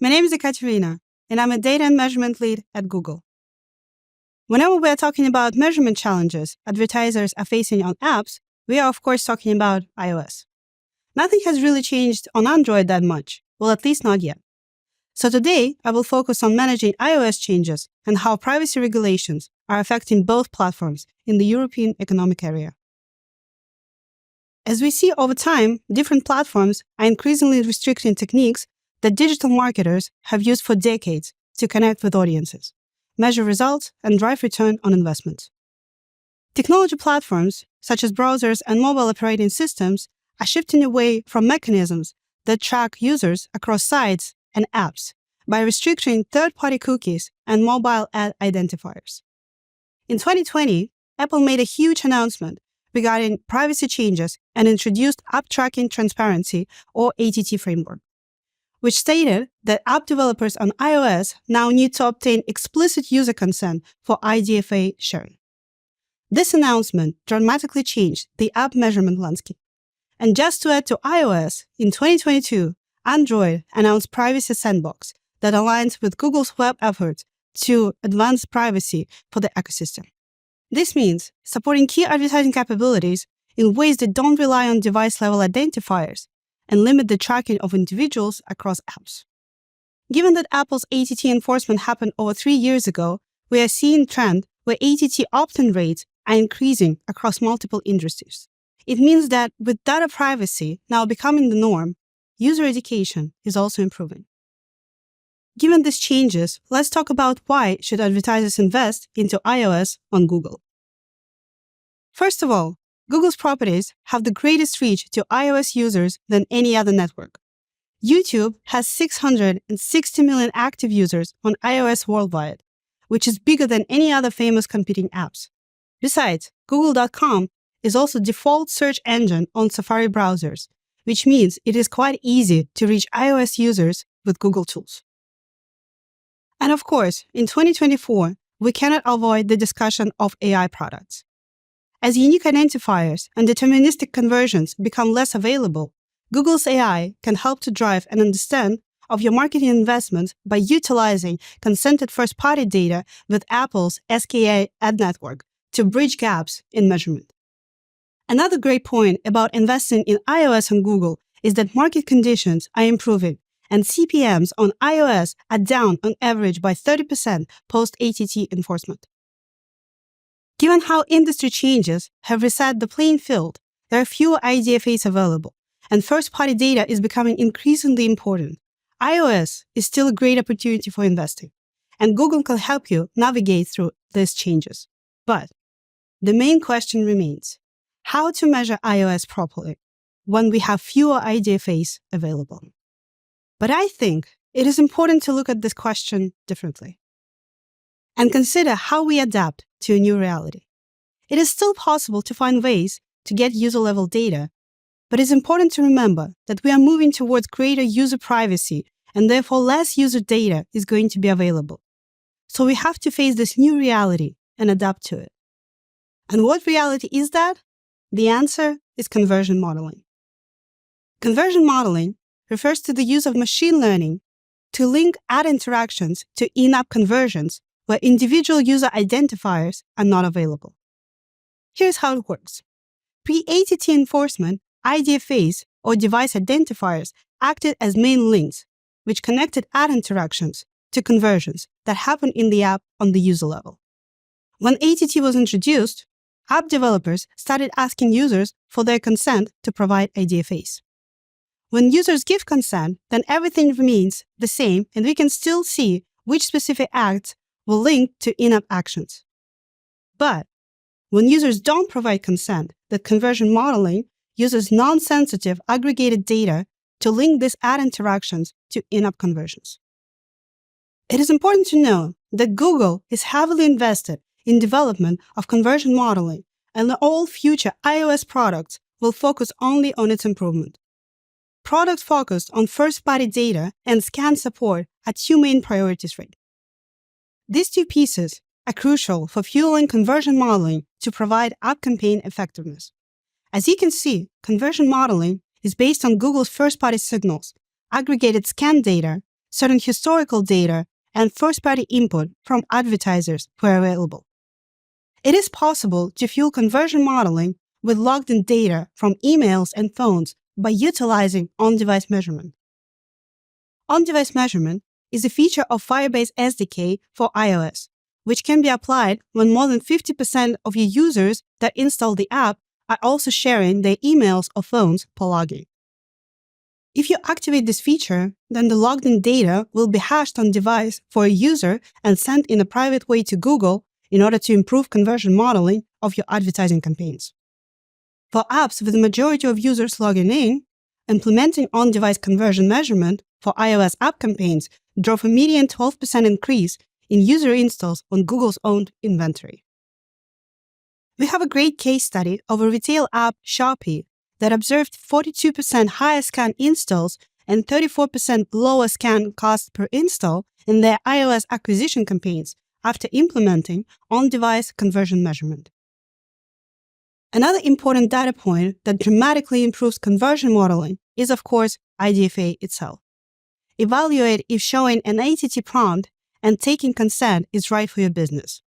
My name is Ekaterina, and I'm a data and measurement lead at Google. Whenever we are talking about measurement challenges advertisers are facing on apps, we are of course talking about iOS. Nothing has really changed on Android that much, well, at least not yet. So today, I will focus on managing iOS changes and how privacy regulations are affecting both platforms in the European Economic Area. As we see over time, different platforms are increasingly restricting techniques that digital marketers have used for decades to connect with audiences, measure results, and drive return on investment. Technology platforms, such as browsers and mobile operating systems, are shifting away from mechanisms that track users across sites and apps by restricting third-party cookies and mobile ad identifiers. In 2020, Apple made a huge announcement regarding privacy changes and introduced App Tracking Transparency, or ATT framework, which stated that app developers on iOS now need to obtain explicit user consent for IDFA sharing. This announcement dramatically changed the app measurement landscape. And just to add to iOS, in 2022, Android announced Privacy Sandbox that aligns with Google's web efforts to advance privacy for the ecosystem. This means supporting key advertising capabilities in ways that don't rely on device-level identifiers and limit the tracking of individuals across apps. Given that Apple's ATT enforcement happened over 3 years ago, we are seeing a trend where ATT opt-in rates are increasing across multiple industries. It means that with data privacy now becoming the norm, user education is also improving. Given these changes, let's talk about why should advertisers invest into iOS on Google. First of all, Google's properties have the greatest reach to iOS users than any other network. YouTube has 660 million active users on iOS worldwide, which is bigger than any other famous competing apps. Besides, Google.com is also the default search engine on Safari browsers, which means it is quite easy to reach iOS users with Google tools. And of course, in 2024, we cannot avoid the discussion of AI products. As unique identifiers and deterministic conversions become less available, Google's AI can help to drive an understand of your marketing investments by utilizing consented first-party data with Apple's SKA ad network to bridge gaps in measurement. Another great point about investing in iOS on Google is that market conditions are improving and CPMs on iOS are down on average by 30% post-ATT enforcement. Given how industry changes have reset the playing field, there are fewer IDFAs available, and first-party data is becoming increasingly important. iOS is still a great opportunity for investing, and Google can help you navigate through these changes. But the main question remains, how to measure iOS properly when we have fewer IDFAs available? But I think it is important to look at this question differently and consider how we adapt to a new reality. It is still possible to find ways to get user-level data, but it's important to remember that we are moving towards greater user privacy and therefore less user data is going to be available. So we have to face this new reality and adapt to it. And what reality is that? The answer is conversion modeling. Conversion modeling refers to the use of machine learning to link ad interactions to in-app conversions where individual user identifiers are not available. Here's how it works. Pre-ATT enforcement, IDFAs, or device identifiers acted as main links, which connected ad interactions to conversions that happen in the app on the user level. When ATT was introduced, app developers started asking users for their consent to provide IDFAs. When users give consent, then everything remains the same and we can still see which specific acts will link to in-app actions. But when users don't provide consent, the conversion modeling uses non-sensitive aggregated data to link these ad interactions to in-app conversions. It is important to know that Google is heavily invested in development of conversion modeling, and all future iOS products will focus only on its improvement. Products focused on first-party data and scan support are two main priorities right now. These two pieces are crucial for fueling conversion modeling to provide app campaign effectiveness. As you can see, conversion modeling is based on Google's first-party signals, aggregated scan data, certain historical data, and first-party input from advertisers where available. It is possible to fuel conversion modeling with logged-in data from emails and phones by utilizing on-device measurement. On-device measurement is a feature of Firebase SDK for iOS, which can be applied when more than 50% of your users that install the app are also sharing their emails or phones per login. If you activate this feature, then the logged-in data will be hashed on device for a user and sent in a private way to Google in order to improve conversion modeling of your advertising campaigns. For apps with the majority of users logging in, implementing on-device conversion measurement for iOS app campaigns drove a median 12% increase in user installs on Google's owned inventory. We have a great case study of a retail app, Shopee, that observed 42% higher scan installs and 34% lower scan cost per install in their iOS acquisition campaigns after implementing on-device conversion measurement. Another important data point that dramatically improves conversion modeling is, of course, IDFA itself. Evaluate if showing an ATT prompt and taking consent is right for your business.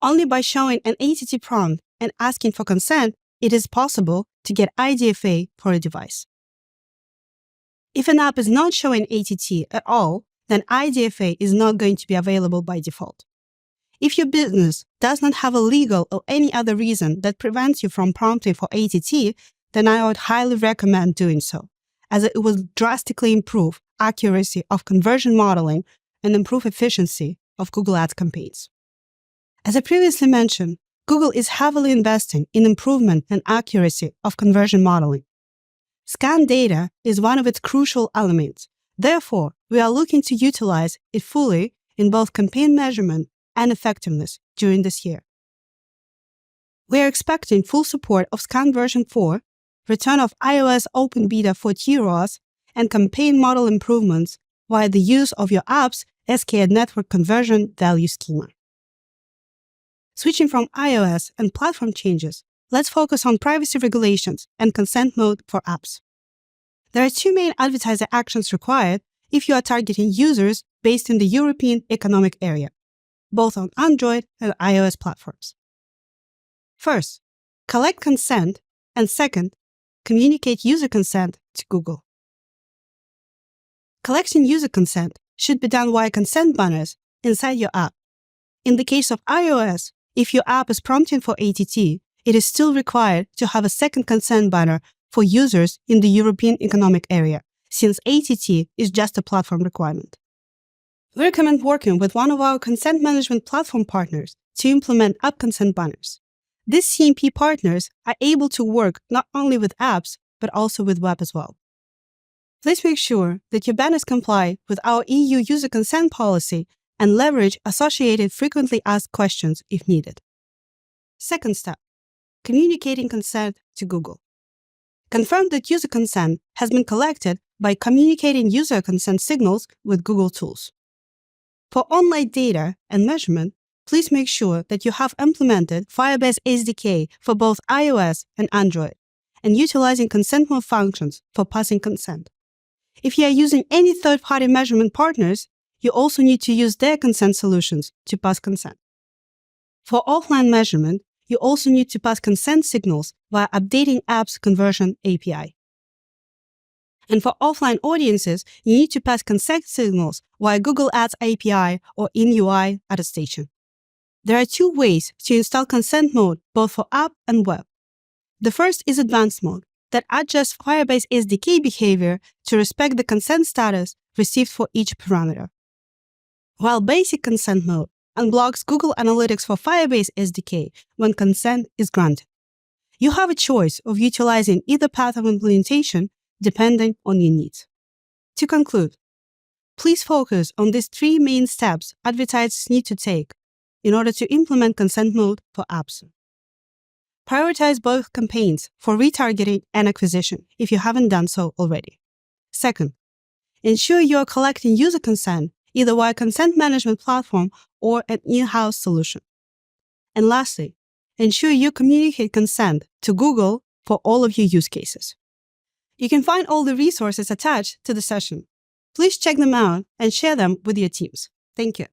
Only by showing an ATT prompt and asking for consent, it is possible to get IDFA for a device. If an app is not showing ATT at all, then IDFA is not going to be available by default. If your business does not have a legal or any other reason that prevents you from prompting for ATT, then I would highly recommend doing so, as it will drastically improve accuracy of conversion modeling and improve efficiency of Google Ads campaigns. As I previously mentioned, Google is heavily investing in improvement and accuracy of conversion modeling. Scan data is one of its crucial elements. Therefore, we are looking to utilize it fully in both campaign measurement and effectiveness during this year. We are expecting full support of Scan version 4, return of iOS Open Beta for TROS, and campaign model improvements via the use of your app's SKAd network conversion value schema. Switching from iOS and platform changes, let's focus on privacy regulations and consent mode for apps. There are two main advertiser actions required if you are targeting users based in the European Economic Area, both on Android and iOS platforms. First, collect consent, and second, communicate user consent to Google. Collecting user consent should be done via consent banners inside your app. In the case of iOS, if your app is prompting for ATT, it is still required to have a second consent banner for users in the European Economic Area, since ATT is just a platform requirement. We recommend working with one of our consent management platform partners to implement app consent banners. These CMP partners are able to work not only with apps, but also with web as well. Please make sure that your banners comply with our EU user consent policy and leverage associated frequently asked questions if needed. Second step, communicating consent to Google. Confirm that user consent has been collected by communicating user consent signals with Google Tools. For online data and measurement, please make sure that you have implemented Firebase SDK for both iOS and Android and utilizing consent mode functions for passing consent. If you are using any third-party measurement partners, you also need to use their consent solutions to pass consent. For offline measurement, you also need to pass consent signals via updating apps conversion API. And for offline audiences, you need to pass consent signals via Google Ads API or in-UI attestation. There are two ways to install consent mode both for app and web. The first is advanced mode that adjusts Firebase SDK behavior to respect the consent status received for each parameter. While basic consent mode unblocks Google Analytics for Firebase SDK when consent is granted. You have a choice of utilizing either path of implementation depending on your needs. To conclude, please focus on these three main steps advertisers need to take in order to implement consent mode for apps. Prioritize both campaigns for retargeting and acquisition if you haven't done so already. Second, ensure you are collecting user consent either via consent management platform or an in-house solution. And lastly, ensure you communicate consent to Google for all of your use cases. You can find all the resources attached to the session. Please check them out and share them with your teams. Thank you.